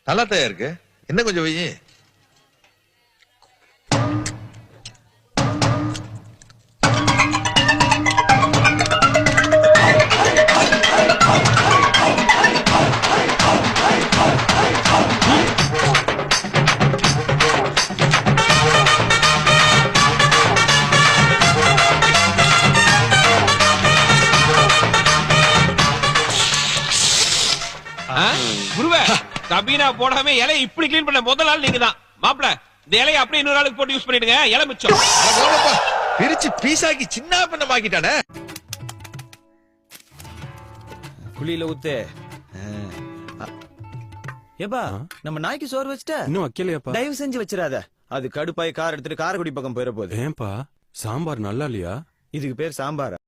நல்லா தான் இருக்கு. என்ன கொஞ்சம் வெயி. குருவே, சபீனா போடாம இலையை இப்படி கிளீன் பண்ண முதல் ஆள் நீங்க தான். மாப்பிள, இந்த இலையை அப்படியே இன்னொரு ஆளுக்கு போட்டு யூஸ் பண்ணிடுங்க. இலை மிச்சம். பிரிச்சு பீசாக்கி சின்ன பண்ணமாக்கிட்டானே. குழியில ஊத்து. ஏப்பா, நம்ம நாய்க்கு சோறு வச்சிட்ட? இன்னும் வைக்கலையாப்பா? தயவு செஞ்சு வச்சிடாத. அது கடுப்பாய் கார் எடுத்துட்டு காரைக்குடி பக்கம் போயிட போகுது. ஏன்பா, சாம்பார் நல்லா இல்லையா? இதுக்கு பேர் சாம்பாரா?